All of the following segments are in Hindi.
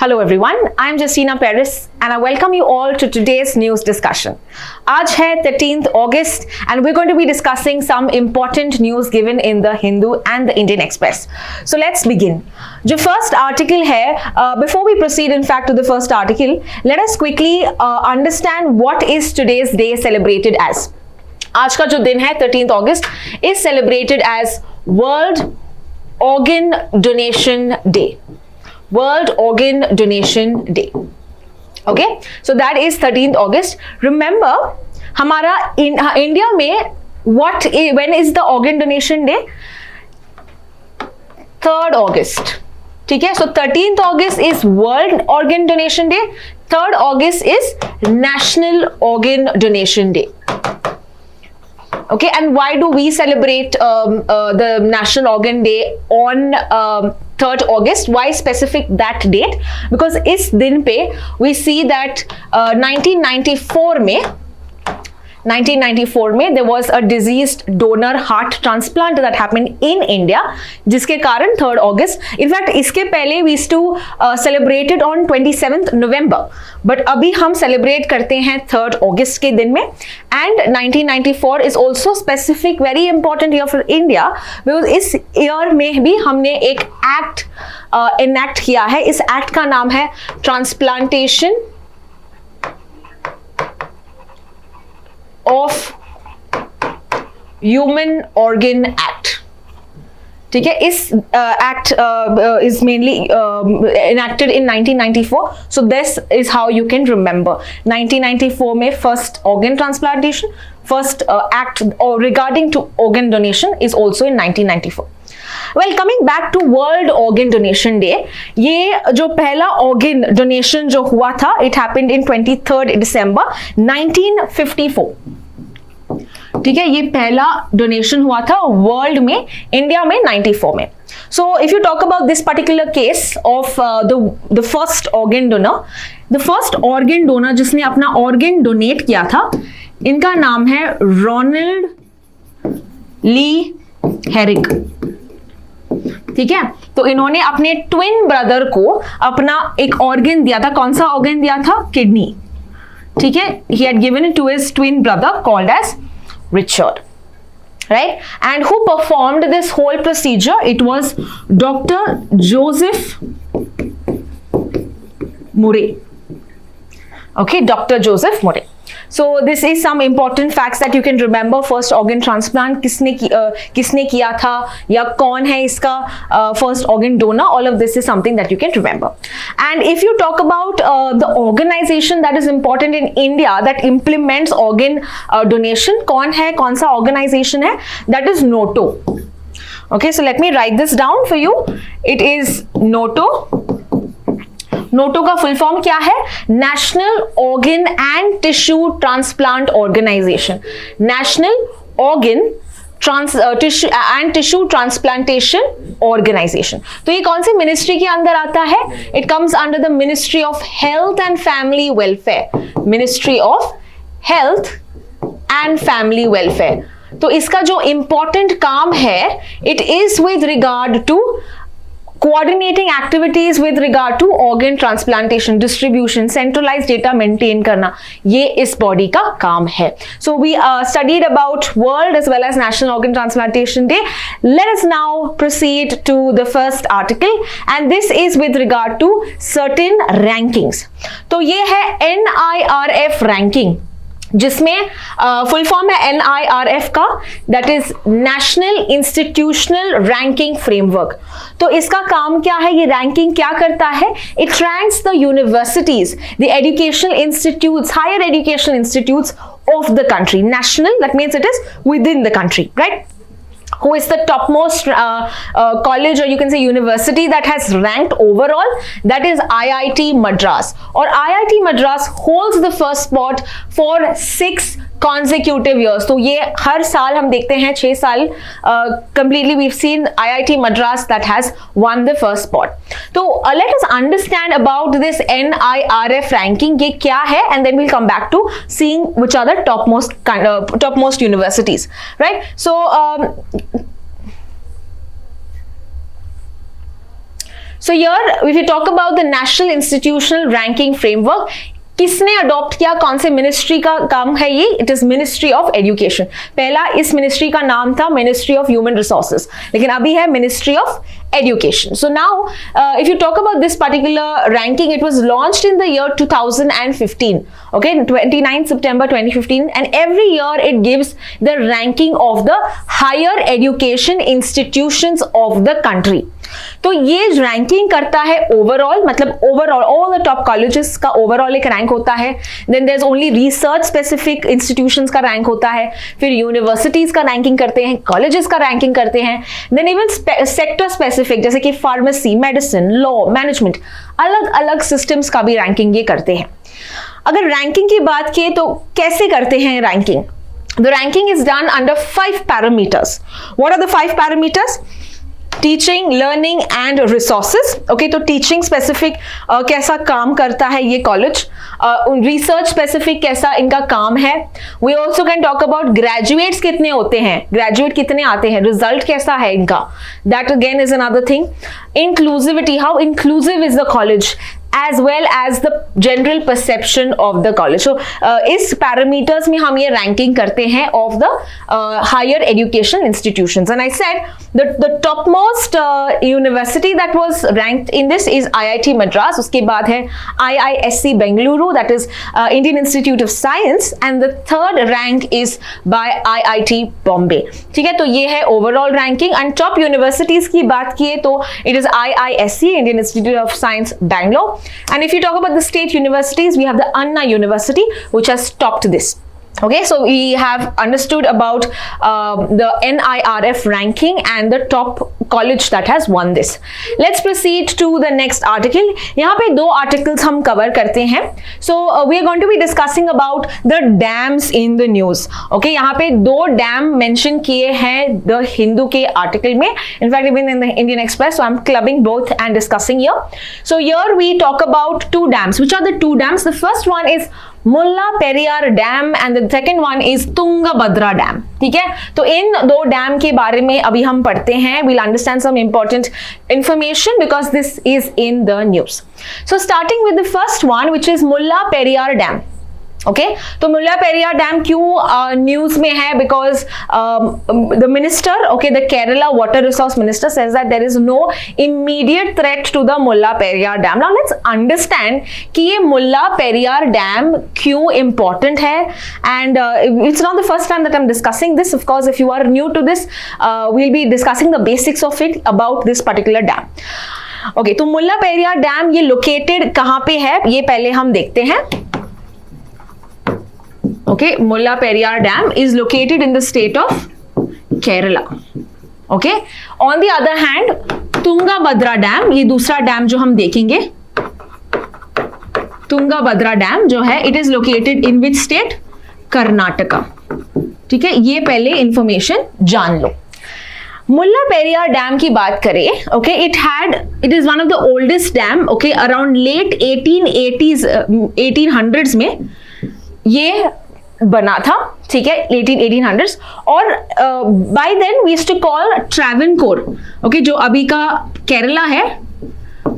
Hello everyone, I am Justina Paris and I welcome you all to today's news discussion. आज है 13th August and we're going to be discussing some important news given in the Hindu and the Indian Express. So let's begin. जो first article है, before we proceed in fact to the first article, let us quickly understand what is today's day celebrated as. आज का जो दिन है 13th August is celebrated as World Organ Donation Day. World Organ Donation Day. Okay, so that is 13th August. Remember, हमारा इंडिया में when is the organ donation day? 3rd August. ठीक है, so 13th August is World Organ Donation Day. 3rd August is National Organ Donation Day. Okay, and why do we celebrate the National Organ Day on 3rd August? Why specific that date? Because इस दिन पे we see that 1994 में there was a deceased donor heart transplant that happened in India, जिसके कारण 3rd August. In fact, इसके पहले we used to celebrate it on 27th November, but अभी हम celebrate करते हैं 3rd August के दिन में. And 1994 is also specific, very important year for India because इस year में भी हमने एक act enact किया है. इस act का नाम है Transplantation of Human Organ Act. ठीक है, इस act is mainly enacted in 1994. So this is how you can remember. 1994 में first organ transplantation, first act regarding to organ donation is also in 1994. Well, coming back to World Organ Donation Day, ये जो पहला organ donation जो हुआ था, it happened in 23rd December 1954. ठीक है, ये पहला डोनेशन हुआ था वर्ल्ड में, इंडिया में 94 में. So if you talk about this particular case of the first organ donor, the first organ donor जिसने अपना ऑर्गन डोनेट किया था, इनका नाम है रोनाल्ड ली हेरिग. ठीक है, तो इन्होंने अपने ट्विन ब्रदर को अपना एक ऑर्गन दिया था. कौन सा ऑर्गन दिया था? किडनी. ठीक है, he had given it to his twin brother called as Richard, right? And who performed this whole procedure? It was Dr. Joseph Murray. Okay, Dr. Joseph Murray. So this is some important facts that you can remember. First organ transplant किसने किया था या कौन है इसका first organ donor? All of this is something that you can remember. And if you talk about the organization that is important in India that implements organ donation, कौन है, कौन सा organization है? That is NATO. Okay, so let me write this down for you. It is NATO. NOTTO का फुल फॉर्म क्या है? National organ and tissue transplant organisation. National organ and tissue transplantation organisation. तो ये कौन सी मिनिस्ट्री के अंदर आता है? It comes under the ministry of health and family welfare. Ministry of health and family welfare. तो इसका जो इंपॉर्टेंट काम है, it is with regard to coordinating activities with regard to organ transplantation, distribution, centralized data maintain करना, ये इस body का काम है. So we studied about World as well as National Organ Transplantation Day. Let us now proceed to the first article and this is with regard to certain rankings. तो ये है NIRF ranking, जिसमें फुल फॉर्म है NIRF का, that is national institutional ranking framework. तो इसका काम क्या है? ये रैंकिंग क्या करता है? It ranks the universities, the educational institutes, higher educational institutes of the country. National, that means it is within the country, right? Who is the topmost college or you can say university that has ranked overall? That is IIT Madras. Or IIT Madras holds the first spot for 6 consecutive years. तो ये हर साल हम देखते हैं 6 साल completely we've seen IIT Madras that has won the first spot. तो let us understand about this NIRF ranking. ये क्या है? And then we'll come back to seeing which are the topmost universities, right? So So here if you talk about the National Institutional Ranking Framework, किसने अडॉप्ट किया, कौन से मिनिस्ट्री का काम है ये? It is ministry of education. पहला इस मिनिस्ट्री का नाम था मिनिस्ट्री ऑफ ह्यूमन रिसोर्सेज, लेकिन अभी है ministry of education. So now if you talk about this particular ranking, it was launched in the year 2015, okay, 29 September 2015, and every year it gives the ranking of the higher education institutions of the country. तो ये रैंकिंग करता है ओवरऑल, मतलब overall all the top colleges का ओवरऑल एक रैंक होता है। Then there is only research specific institutions का रैंक होता है, फिर यूनिवर्सिटीज का रैंकिंग करते हैं, कॉलेजेस का रैंकिंग करते हैं, देन इवन सेक्टर स्पेसिफिक जैसे कि फार्मेसी, मेडिसिन, लॉ, मैनेजमेंट, अलग अलग सिस्टम्स का भी रैंकिंग ये करते हैं। अगर रैंकिंग की बात किए तो कैसे करते हैं ranking? The ranking is done under 5 parameters. What are the 5 parameters? Teaching, learning and resources. Okay, तो टीचिंग स्पेसिफिक कैसा काम करता है ये कॉलेज, रिसर्च स्पेसिफिक कैसा इनका काम है। We also can talk about graduates कितने होते हैं, ग्रेजुएट कितने आते हैं, रिजल्ट कैसा है इनका, that again is another thing. Inclusivity, how inclusive is the college, as well as the general perception of the college. So इस parameters में हम ये ranking करते हैं of the higher education institutions. And I said the topmost university that was ranked in this is IIT Madras. उसके बाद है IISc Bengaluru, that is Indian Institute of Science, and the third rank is by IIT Bombay. ठीक है, तो ये है overall ranking. And top universities की बात किए तो it is IISc, Indian Institute of Science, Bangalore. And if you talk about the state universities, we have the Anna University, which has topped this. Okay, so we have understood about the NIRF ranking and the top college that has won this. Let's proceed to the next article. यहाँ पे 2 articles हम cover करते हैं. So we are going to be discussing about the dams in the news. Okay, यहाँ पे 2 dam mention किए हैं the Hindu के article में. In fact, even in the Indian Express. So I'm clubbing both and discussing here. So here we talk about 2 dams. Which are the 2 dams? The first one is Mulla Periyar dam and the second one is Tungabhadra dam. ठीक है, तो इन 2 डैम के बारे में अभी हम पढ़ते हैं. We'll understand some important information because this is in the news. So starting with the first one, which is Mulla Periyar dam. Okay, तो मुल्ला पेरियार डैम क्यों न्यूज में है? Because the minister, okay, the Kerala water resource minister says that there is no immediate threat to the Mulla Periyar dam. Now let's understand कि ये मुल्ला पेरियार डैम क्यों इंपॉर्टेंट है. And it's not the first time that I am discussing this. Of course if you are new to this, we'll be discussing the basics of it about this particular dam. Okay, तो मुल्ला पेरियार डैम ये लोकेटेड कहाँ पे है ये पहले हम देखते हैं. Okay, Mulla Periyar Dam is located in the state of Kerala. Okay, on the other hand, Tungabhadra Dam, ये दूसरा डैम जो हम देखेंगे, Tungabhadra Dam जो है, it is located in which state? Karnataka. ठीक है, ये पहले इंफॉर्मेशन जान लो. मुल्ला पेरियार डैम की बात करें, okay, it is one of the oldest dam. Okay, around late 1880s 1800s में ये बना था. ठीक है, 1800s. और by then we used to call Travancore, okay, जो अभी का केरला है,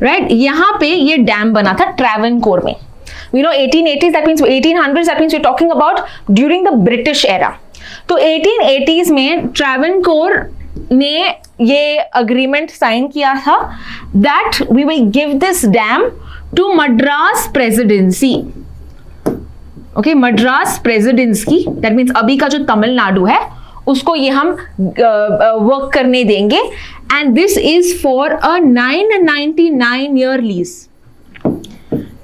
राइट, यहाँ पे ये डैम बना था ट्रैवनकोर में. You know 1880s, that means 1800s, that means we're talking about during the British era. तो 1880s में ट्रैवनकोर ने ये अग्रीमेंट साइन किया था that we will give this dam to Madras Presidency. Okay, Madras presidency, that means अभी का जो तमिलनाडु है उसको ये हम वर्क करने देंगे. And this is for a 999 year lease.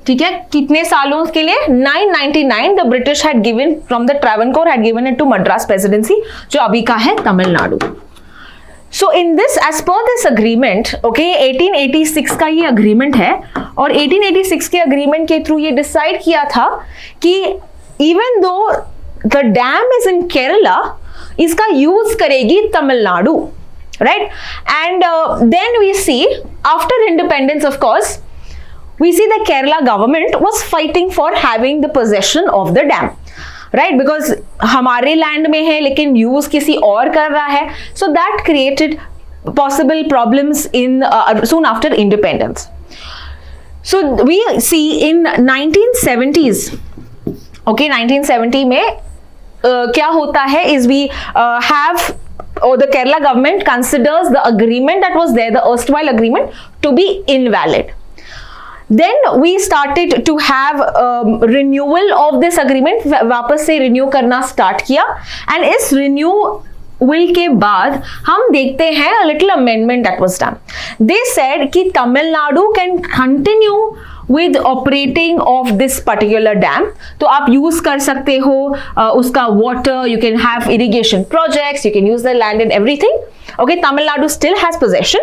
ठीक है, कितने सालों के लिए? 999 the British had given from the Travancore had given it to Madras presidency, जो अभी का है Tamil Nadu. So in this, as per this agreement, okay, 1886 का ये अग्रीमेंट है. और 1886 के अग्रीमेंट के थ्रू ये डिसाइड किया था कि even though the dam is in Kerala, इसका यूज करेगी Tamil Nadu, right. And then we see after independence, of course, we see the Kerala government was fighting for having the possession of the dam, right, because हमारे लैंड में है लेकिन यूज किसी और कर रहा है. So that created possible problems in soon after independence. So we see in 1970s, okay, 1970 में क्या होता है is we have or the Kerala government considers the agreement that was there, the erstwhile agreement, to be invalid. Then we started to have renewal of this agreement, वापस से renew करना start किया, and इस renewal के बाद हम देखते हैं a little amendment that was done. They said कि Tamil Nadu can continue with operating of this particular dam. तो आप use कर सकते हो उसका water, you can have irrigation projects, you can use the land and everything. Okay, Tamil Nadu still has possession.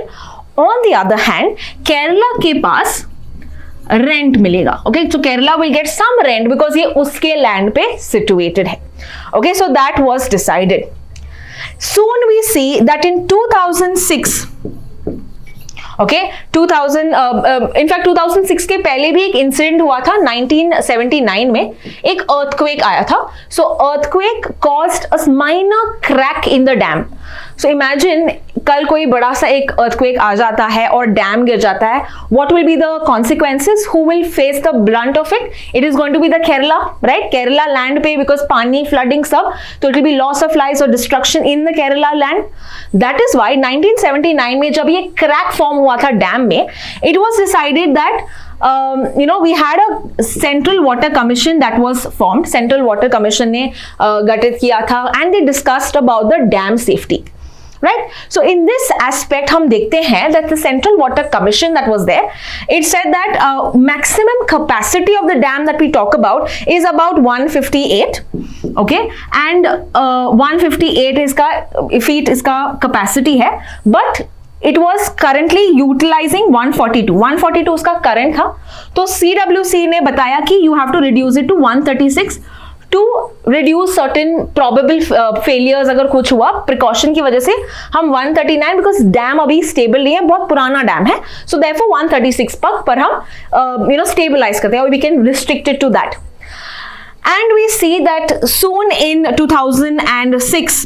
On the other hand, Kerala के पास रेंट मिलेगा. Okay, so Kerala will get some rent because ये उसके लैंड पे सिचुएटेड है. Okay, so that was decided. Soon we see that in 2006, okay, 2006 के पहले भी एक इंसिडेंट हुआ था. 1979 में एक अर्थक्वेक आया था. So earthquake caused a minor crack in the dam. So imagine कल कोई बड़ा सा एक अर्थक्वेक आ जाता है और डैम गिर जाता है. What will be the consequences? Who will face the blunt of it? It is going to be the Kerala, right? Kerala land पे, बिकॉज पानी, फ्लडिंग सब, तो it will be loss of lives और destruction in the Kerala land. That is why 1979 में जब ये क्रैक फॉर्म हुआ था डैम में, it was decided that we had a central water commission that was formed. Central water commission ने गठित किया था, and they discussed about the dam safety, right? So in this aspect हम देखते हैं that the central water commission that was there, it said that maximum capacity of the dam that we talk about is about 158, okay, and 158 इसका feet इसका capacity है, but it was currently utilizing 142. 142 उसका करंट था. तो CWC ने बताया कि you have to reduce it to 136 to reduce certain probable failures. अगर कुछ हुआ precaution की वजह से हम 139, because डैम अभी stable नहीं है, बहुत पुराना डैम है, so therefore 136 पर हम stabilize करते हैं, or we can restrict it to that. And we see that soon in 2006,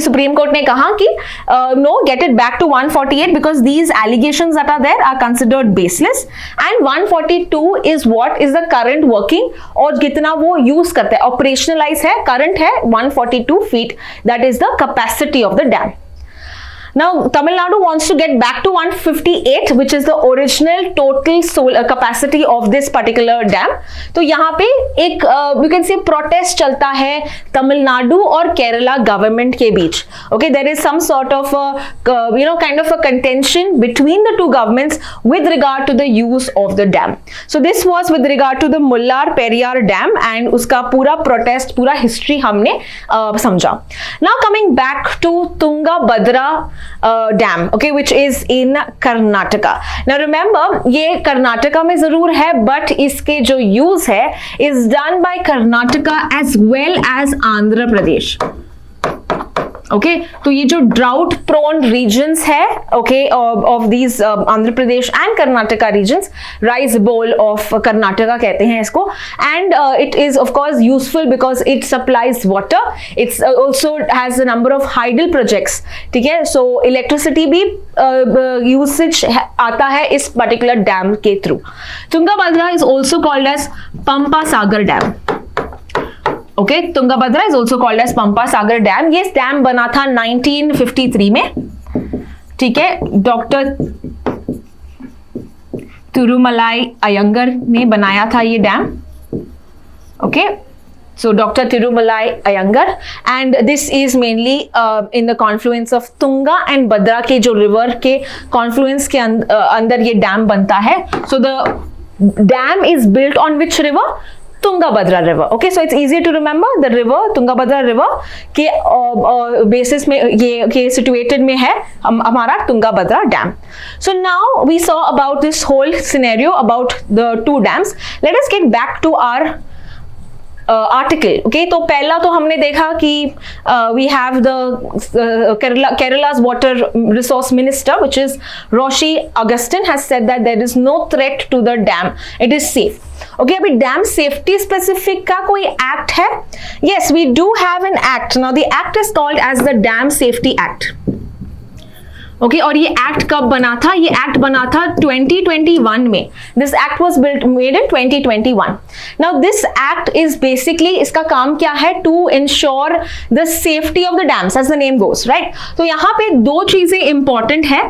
Supreme Court ने कहा कि no, get it back to 148 because these allegations that are there are considered baseless, and 142 is what is the current working, और कितना वो यूज करते हैं, ऑपरेशनलाइज है, करंट है 142 feet, that is the capacity of the dam. Now, Tamil Nadu wants to get back to 158, which is the original total solar capacity of this particular dam. तो यहाँ पे एक you can say protest चलता है तमिलनाडु और केरला गवर्नमेंट के बीच. Okay, there is some sort of kind of a contention between the two governments with regard to the use of the dam. So this was with regard to the Mullar Periyar Dam, and उसका पूरा protest, पूरा history हमने समझा. Now coming back to Tungabhadra dam, okay, which is in Karnataka. Now remember, ये कर्नाटका में जरूर है, but इसके जो use है is done by Karnataka as well as Andhra Pradesh. Okay, तो ये जो ड्राउट प्रोन रीजन्स है, okay, of these Andhra Pradesh and Karnataka regions, rice bowl of Karnataka कहते हैं इसको, and it is of course useful because it supplies water. It's also has a number of hydel projects, ठीक है, सो इलेक्ट्रिसिटी भी यूसेज आता है इस पर्टिकुलर डैम के through. Tungabhadra is also called as Pampa Sagar dam. Okay, Tungabhadra is also called as Pampa Sagar dam. ये डैम बना था 1953 में, ठीक है, डॉक्टर तिरुमलाई अयंगर ने बनाया था ये dam. Okay, so Dr. Tirumalai Iyengar, and this is mainly in the confluence of Tunga and Bhadra के जो river के confluence के अंदर ये डैम बनता है. So the dam is built on which river? Tungabhadra river. Okay, so it's easy to remember the river, Tungabhadra river के basis में ये situated में है हमारा Tungabhadra dam. So now we saw about this whole scenario about the two dams. Let us get back to our article. Okay, तो पहला तो हमने देखा कि we have the Kerala's water resource minister, which is Roshi Augustine, has said that there is no threat to the dam, it is safe. Okay, अभी डैम सेफ्टी स्पेसिफिक का कोई एक्ट है? Yes, we do have an act. Now the act is called as the dam safety act. Okay और ये एक्ट कब बना था? ये एक्ट बना था 2021 में. This act was made in 2021. Now this act is basically, इसका काम क्या है? To ensure the safety of the dams as the name goes, right. तो यहाँ पे दो चीजें इंपॉर्टेंट है,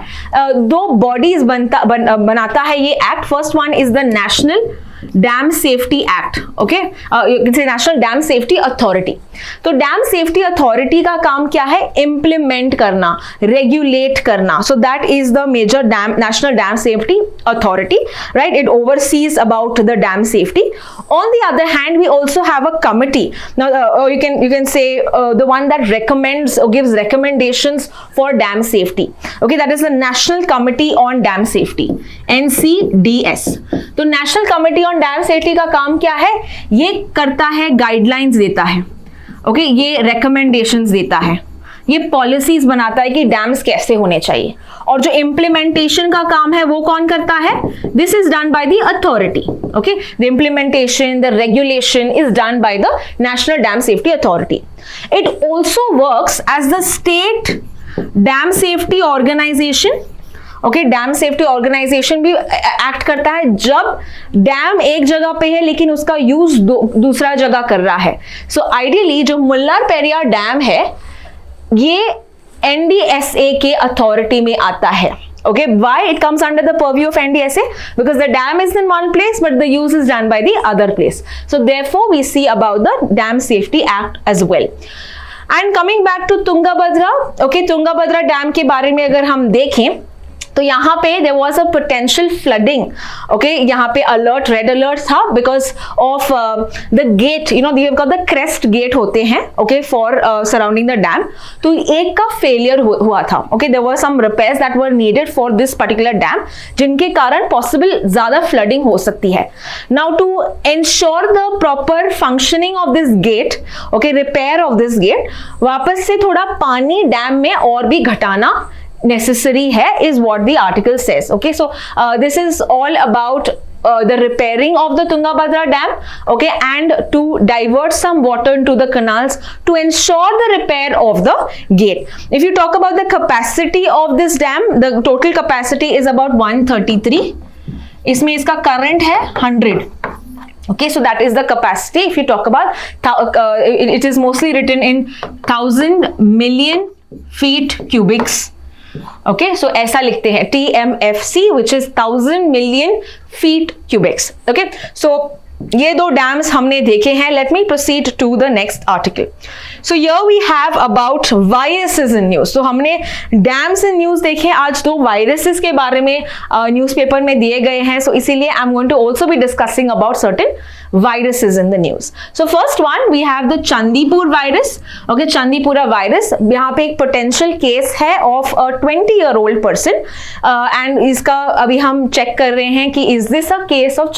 दो बॉडीज बनाता है ये act. First one is the national dam safety act. Okay, national dam safety authority. तो डैम सेफ्टी अथॉरिटी का काम क्या है? इंप्लीमेंट करना, रेगुलेट करना. So that is the major dam national dam safety authority, right. It oversees about the dam safety. On the other hand, we also have a committee. Now, you can say the one that recommends or gives recommendations for dam safety. Okay, that is the National Committee on Dam Safety, NCDS. तो National Committee on Dam Safety का काम क्या है? ये करता है, गाइडलाइंस देता है. ओके, ये recommendations देता है, ये पॉलिसीज बनाता है कि डैम्स कैसे होने चाहिए. और जो इम्प्लीमेंटेशन का काम है वो कौन करता है? This is done by the authority. Okay, the implementation, the regulation is done by the national dam safety authority. It also works as the state dam safety organisation. Okay, dam safety organisation भी एक्ट करता है जब डैम एक जगह पे है लेकिन उसका यूज दूसरा जगह कर रहा है. सो आइडियली जो मुल्लार पेरियार डैम है ये NDSA के अथॉरिटी में आता है. Okay, why it comes under the purview of NDSA? Because the dam is in one place but the use is done by the other place. So therefore we see about the Dam Safety Act as well. And coming back to Tungabhadra, okay, Tungabhadra dam के बारे में अगर हम देखें तो यहाँ पे there was a potential flooding. Okay, यहाँ पे अलर्ट, रेड अलर्ट था because of the gate, you know, we have got the crest gate होते हैं, okay, for surrounding the dam. तो एक का failure हुआ था. Okay, there were some repairs that were needed for this particular dam, जिनके कारण possible ज़्यादा flooding हो सकती है. Now to ensure the proper functioning of this gate, okay, repair of this gate, वापस से थोड़ा पानी डैम में और भी घटाना necessary है, is what the article says. Okay, so this is all about the repairing of the Tungabhadra dam, okay, and to divert some water into the canals to ensure the repair of the gate. If you talk about the capacity of this dam, the total capacity is about 133. इसमें इसका current है 100. Okay, so that is the capacity. If you talk about it is mostly written in 1000 million feet cubics. Okay, so ऐसा लिखते हैं TMFC, which is 1000 million feet cubics. Okay, so ये दो डैम्स हमने देखे हैं. Let me proceed to the next article. So here we have about viruses in news. तो हमने डैम्स इन न्यूज देखे, आज दो वायरसेस के बारे में न्यूज़पेपर में दिए गए हैं. सो इसीलिए I am going to also be discussing about certain viruses in the news. So first one we have the Chandipur virus. Okay, Chandipura virus. यहाँ पे एक potential case है of a 20-year-old person and इसका अभी हम check कर रहे हैं कि is this a case of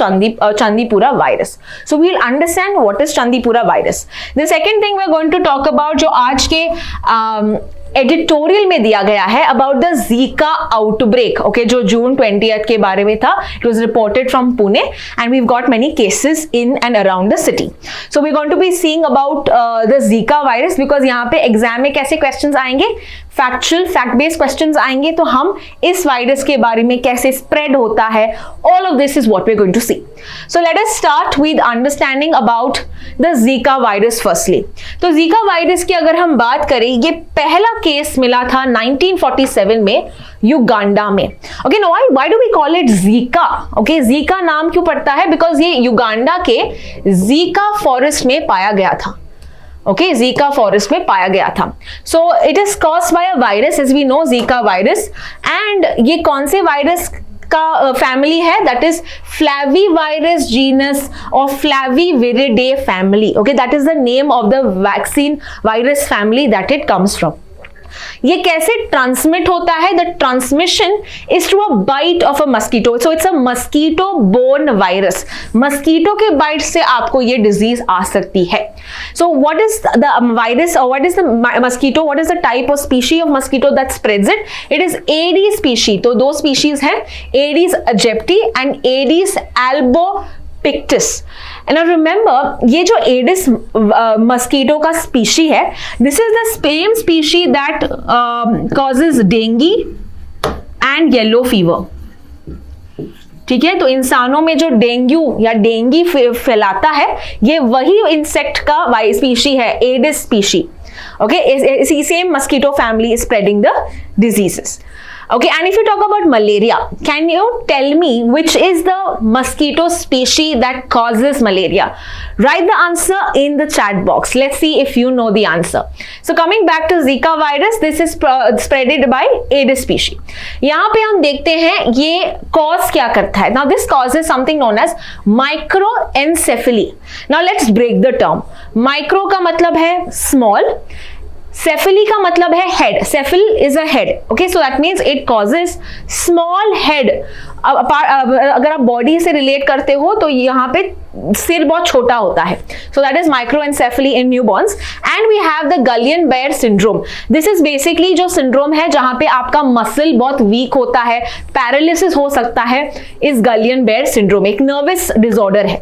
Chandipura virus. So we'll understand what is Chandipura virus. The second thing we're going to talk about जो आज के एडिटोरियल में दिया गया है about the Zika outbreak. Okay, जो जून 20th के बारे में था. It was reported from Pune and we got many cases in and around the city. So we going to be seeing about the Zika virus because यहाँ पे एग्जाम में कैसे क्वेश्चंस आएंगे? फैक्चुअल, फैक्ट बेस्ड क्वेश्चंस आएंगे. तो हम इस वायरस के बारे में, कैसे स्प्रेड होता है, all of this is what we are going to see. So let us start with understanding about the Zika virus firstly. तो जीका वायरस की अगर हम बात करें, ये पहला केस मिला था 1947 में युगांडा में. Okay, no why do we call it Zika? Okay, Zika नाम क्यों पड़ता है? बिकॉज ये युगांडा के जीका फॉरेस्ट में पाया गया था. ओके, जीका फॉरेस्ट में पाया गया था. So it is caused by a virus, as we know, Zika virus. And ये कौन से वायरस का फैमिली है? दैट इज फ्लैवीवायरस जीनस और flaviviridae family. Okay, that is the name of the vaccine virus family that it comes from. ये कैसे ट्रांसमिट होता है? The transmission is through a bite of a mosquito. So it's a mosquito borne virus. Mosquito के बाइट से आपको ये डिजीज आ सकती है. So what is the virus और what is the mosquito? What is the type of species of mosquito that spreads it? It is Aedes species. तो दो स्पीशीज हैं, Aedes aegypti and Aedes albopictus. And remember, ये जो एडिस मस्कीटो का स्पीशी है, this is the same species that causes dengue, and yellow fever. ठीक है, तो इंसानों में जो डेंगू या डेंगी फैलाता है ये वही इंसेक्ट का स्पीशी है, Aedes species. Okay, is same mosquito family is spreading the diseases. Okay, and if you talk about malaria, can you tell me which is the mosquito species that causes malaria? Write the answer in the chat box. Let's see if you know the answer. So coming back to Zika virus, this is spreaded by Aedes species. यहाँ पे हम देखते हैं ये cause क्या करता है. Now this causes something known as microencephaly. Now let's break the term. Micro का मतलब है small. Cephaly का मतलब है head. Cephal is a head. Okay, so that means it causes small head. अगर आप बॉडी से रिलेट करते हो तो यहाँ पे सिर बहुत छोटा होता है. So that is microencephaly in newborns. And we have the Guillain-Barré syndrome. This is basically जो syndrome है जहाँ पे आपका मसल बहुत वीक होता है, पैरालिसिस हो सकता है, इस Guillain-Barré syndrome एक नर्वस डिसऑर्डर है.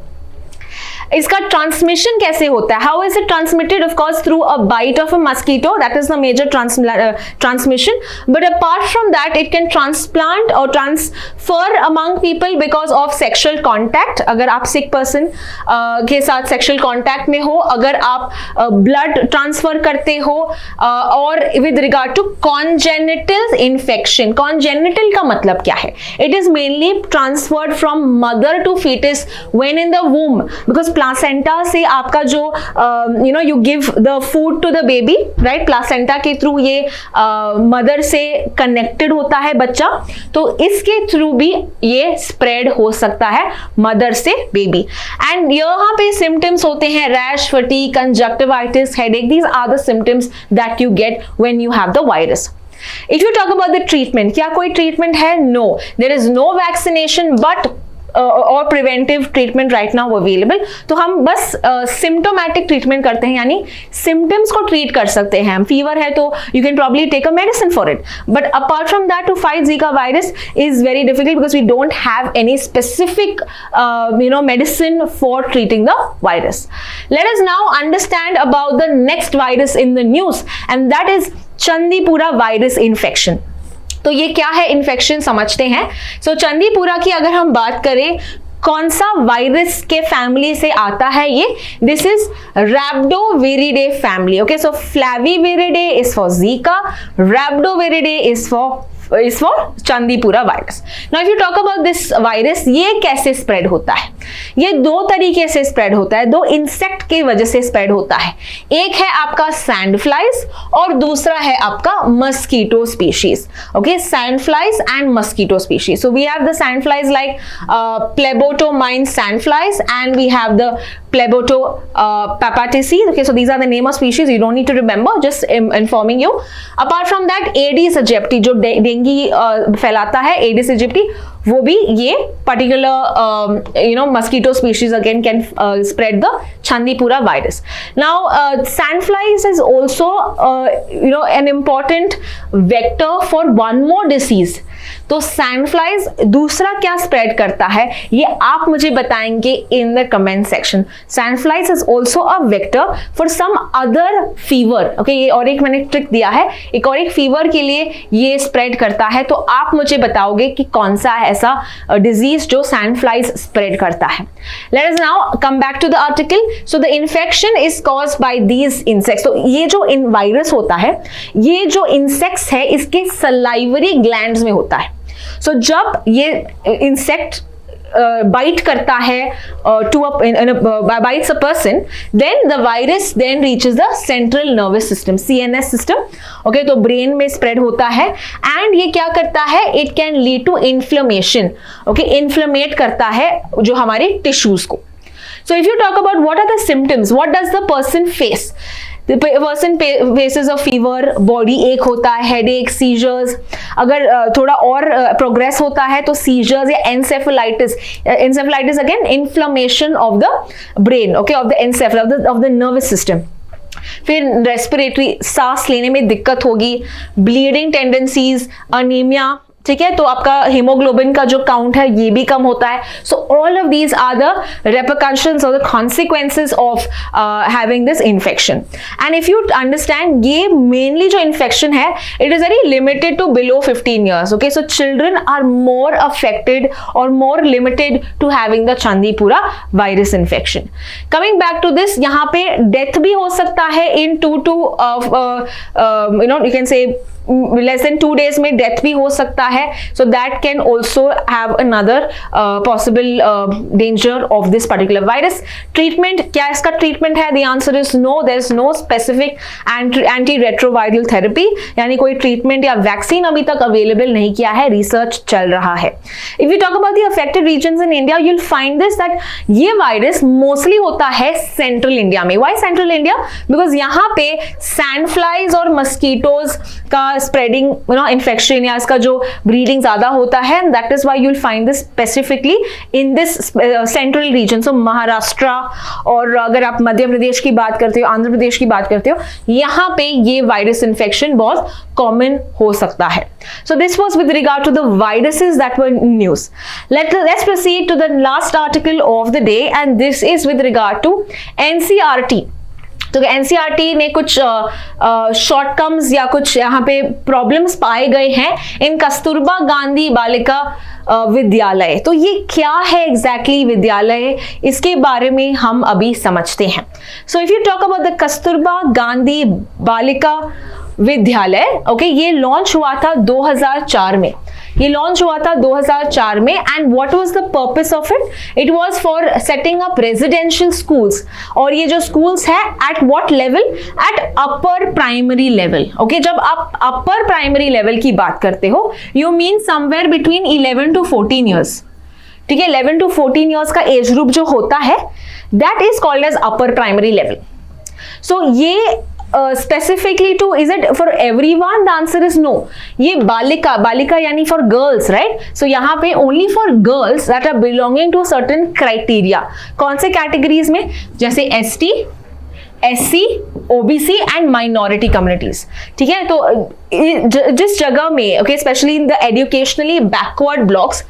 इसका ट्रांसमिशन कैसे होता है? How is it transmitted? Of course through a bite of a mosquito, that is the major transmission. But apart from that it can transplant और transfer among people because of sexual contact. अगर आप सिक पर्सन के साथ सेक्सुअल कॉन्टैक्ट में हो, अगर आप ब्लड ट्रांसफर करते हो, और with regard to congenital infection. Congenital का मतलब क्या है? It is mainly transferred from mother to foetus when in the womb, because placenta से आपका जो you give the food to the baby, right? Placenta के थ्रू ये मदर से कनेक्टेड होता है बच्चा, तो इसके थ्रू भी ये स्प्रेड हो सकता है मदर से बेबी. एंड यहाँ पे सिम्टम्स होते हैं rash, fatigue, conjunctivitis, headache. These are the symptoms that you get when you have the virus. If you talk about the treatment, क्या कोई ट्रीटमेंट है? No, there is no vaccination but और preventive treatment right now available. तो हम बस सिम्टोमैटिक ट्रीटमेंट करते हैं, यानी सिम्टम्स को ट्रीट कर सकते हैं. फीवर है तो you can probably take a medicine for it, but apart from that to fight Zika virus is very difficult because we don't have any specific medicine for treating the virus. Let us now understand about the next virus in the news and that is Chandipura virus infection. तो ये क्या है इन्फेक्शन, समझते हैं. सो चंदीपुरा की अगर हम बात करें, कौन सा वायरस के फैमिली से आता है ये? This is rhabdoviridae family. Okay, so flaviviridae is for Zika, rhabdoviridae is for Chandipura virus. Now if you talk about this virus, ये कैसे स्प्रेड होता है? ये दो तरीके से स्प्रेड होता है, दो इंसेक्ट की वजह से स्प्रेड होता है. एक है आपका सैंड फ्लाइज और दूसरा है आपका mosquito species. Okay, sand flies and mosquito species. So we have the sand flies like phlebotomine sand flies and we have the phlebotomus papaticea. Okay, so these are the name of species, you don't need to remember, just informing you. Apart from that, Aedes aegypti जो डेंगी फैलाता है, Aedes aegypti, वो भी ये particular mosquito species again can spread the Chandipura virus. Now sandflies is also an important vector for one more disease. तो सैंडफ्लाइज दूसरा क्या स्प्रेड करता है ये आप मुझे बताएंगे in the comment section. Sandflies is also a vector for some other fever. Okay, ये और एक मैंने ट्रिक दिया है, एक और एक फीवर के लिए ये स्प्रेड करता है. तो आप मुझे बताओगे कि कौन सा ऐसा डिजीज जो सैंडफ्लाइज स्प्रेड करता है. Let us now come back to the article. So the infection is caused by these insects. तो ये जो वायरस होता है, ये जो इंसेक्ट्स है इसके सलाइवरी ग्लैंड्स में होता है. सो जब ये इंसेक्ट बाइट करता है bites a person, then the virus then reaches the central nervous system, CNS system. Okay, तो ब्रेन में स्प्रेड होता है एंड ये क्या करता है? It can lead to inflammation. Okay, inflammate करता है जो हमारे टिश्यूज को. So if you talk about what are the symptoms, what does the person face? The person faces a fever, body ache होता है, headache, seizures. अगर थोड़ा और प्रोग्रेस होता है तो seizures या encephalitis. Encephalitis again inflammation of the brain, okay, of the encephal of the nervous system. फिर रेस्पिरेटरी, सांस लेने में दिक्कत होगी, ब्लीडिंग टेंडेंसीज, अनीमिया. ठीक है, तो आपका हीमोग्लोबिन का जो काउंट है ये भी कम होता है. So all of these are the repercussions or the consequences of having this infection. And if you understand, ये mainly जो infection है, it is very limited to below 15 years. Okay, so children are more affected or more limited to having the Chandipura virus infection. Coming back to this, यहाँ पे death भी हो सकता है in 2 to you can say less than 2 days में डेथ भी हो सकता है. So that can also have another possible danger of this particular virus. Treatment, क्या इसका ट्रीटमेंट है? The answer is no. There is no specific anti retroviral therapy, यानी कोई ट्रीटमेंट या वैक्सीन अभी तक अवेलेबल नहीं किया है, रिसर्च चल रहा है. If you talk about the affected regions in India, you will find this that ये वायरस मोस्टली होता है सेंट्रल इंडिया में. Why central India? बिकॉज यहाँ पे सैंड फ्लाइज और मस्कीटोज का स्प्रेडिंग इन्फेक्शन या इसका जो ब्रीडिंग ज्यादा होता है. That is why you will find this specifically in this central region. So Maharashtra, और अगर आप मध्य प्रदेश की बात करते हो, आंध्र प्रदेश की बात करते हो, यहाँ पे ये वायरस इन्फेक्शन बहुत कॉमन हो सकता है. So this was with regard to the viruses that were in news. Let's proceed to the last article of the day, and this is with regard to NCERT. तो NCERT ने कुछ शॉर्टकम्स या कुछ यहाँ पे प्रॉब्लम्स पाए गए हैं इन कस्तूरबा गांधी बालिका विद्यालय. तो ये क्या है एग्जैक्टली विद्यालय, इसके बारे में हम अभी समझते हैं. So if you talk about the Kasturba Gandhi Balika Vidyalaya, okay, ये लॉन्च हुआ था 2004 में. ये लॉन्च हुआ था 2004 में. And what was the purpose of it? It was for setting up residential schools. और ये जो स्कूल्स है at what level? At upper primary level. Okay, जब आप अपर प्राइमरी लेवल की बात करते हो, you mean somewhere between 11 to 14 years. ठीक है, 11 to 14 ईयर्स का एज ग्रुप जो होता है, that is called age upper primary level. So ये specifically to, is it for everyone? The answer is no. ये बालिका यानी for girls, right? So यहाँ पे only for girls that are belonging to certain criteria. कौन से categories में? जैसे ST, SC, OBC and minority communities. ठीक है, तो जिस जगह में, okay, especially in the educationally backward blocks,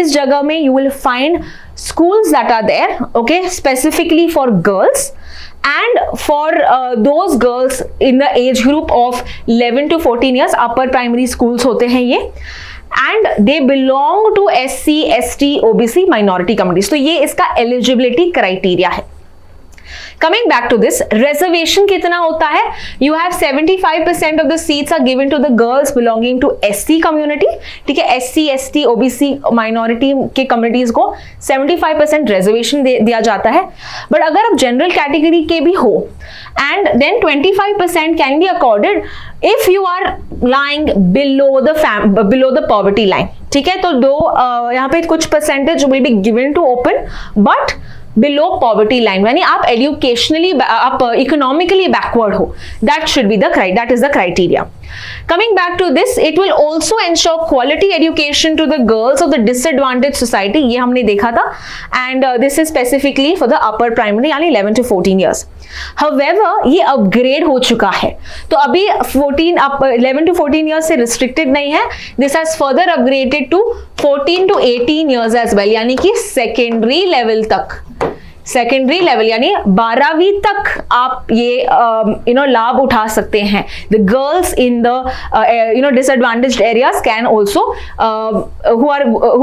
इस जगह में you will find schools that are there, okay, specifically for girls. And for those girls in the age group of 11 to 14 years, upper primary schools होते हैं ये, and they belong to SC, ST, OBC, minority communities. तो ये इसका eligibility criteria है. Coming back to this, reservation कितना होता है? You have 75% of the seats are given to the girls belonging to SC community. ठीक है, SC, ST, OBC minority के communities को 75% reservation दिया जाता है. But अगर आप general category के भी हो, and then 25% can be accorded if you are lying below the poverty line. ठीक है, तो दो यहाँ पे कुछ percentage will be given to open, but below poverty line, यानी आप educationally, आप economically backward हो. That is the criteria. Coming back to this, it will also ensure quality education to the girls of the disadvantaged society. ये हमने देखा था. And this is specifically for the upper primary, यानी 11 to 14 years. However, ये upgrade हो चुका है. तो अभी 11 to 14 years से restricted नहीं है. This has further upgraded to 14 to 18 years as well, यानी कि secondary level तक. सेकेंडरी लेवल यानी 12वीं तक आप ये लाभ उठा सकते हैं. The girls in the disadvantaged areas can also who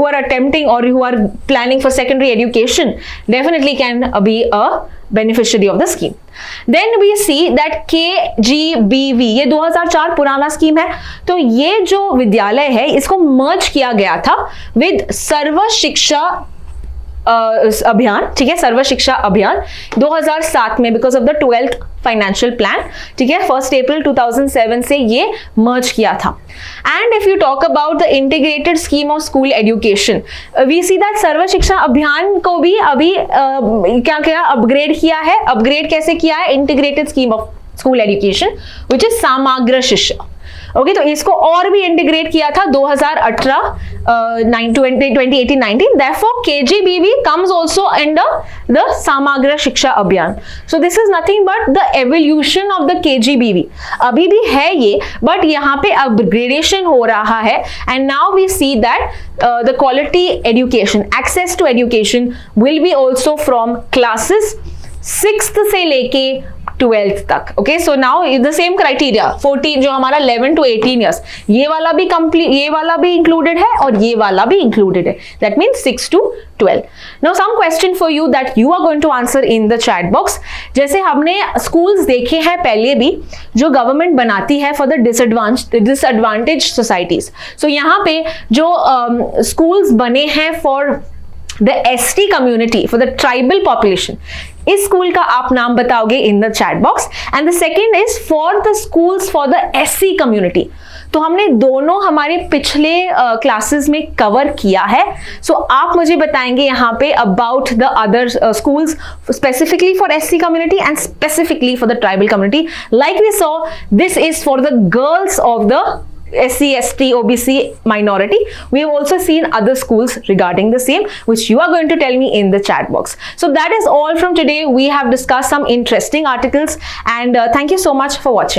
are attempting or who are planning for secondary education definitely can be a beneficiary of the scheme. Then we see that KGBV, ये 2004 पुराना स्कीम है. तो ये जो विद्यालय है इसको मर्ज किया गया था विद सर्व शिक्षा अभियान. ठीक है, सर्व शिक्षा अभियान 2007 में because of the 12th financial plan. ठीक है, 1 अप्रैल 2007 से ये मर्ज किया था. And if you talk about the integrated scheme of school education, we see that Sarva Shiksha Abhiyan को भी अभी क्या अपग्रेड किया है. अपग्रेड कैसे किया है? Integrated scheme of school education which is समग्र शिक्षा. ओके, तो इसको और भी इंटीग्रेट किया था 2018 2018-19. Therefore KGBV comes also under the Samagra Shiksha Abhiyan. So this is nothing but the evolution of the KGBV. अभी भी है ये, but यहाँ पे upgradation हो रहा है, and now we see that the quality education, access to education will be also from classes 6th से लेके 12th तक. Okay, so now the same criteria 14 जो हमारा 11 to 18 ईयर्स, ये वाला भी कंप्लीट, ये वाला भी इंक्लूडेड है और ये वाला भी इंक्लूडेड है. That means 6 to 12. Now some question for you that you are going to answer in the chat box. जैसे हमने स्कूल्स देखे हैं पहले भी जो गवर्नमेंट बनाती है फॉर द डिसएडवांटेज सोसाइटीज. सो यहाँ पे जो स्कूल्स बने हैं for the ST community, for the tribal population, इस स्कूल का आप नाम बताओगे in the chat box. And the second is for the schools for the SC community. तो हमने दोनों हमारे पिछले क्लासेस में कवर किया है. सो आप मुझे बताएंगे यहाँ पे about the other schools specifically for SC community and specifically for the tribal community. Like we saw, this is for the girls of the SC, ST, OBC minority. We have also seen other schools regarding the same, which you are going to tell me in the chat box. So that is all from today. We have discussed some interesting articles, and thank you so much for watching.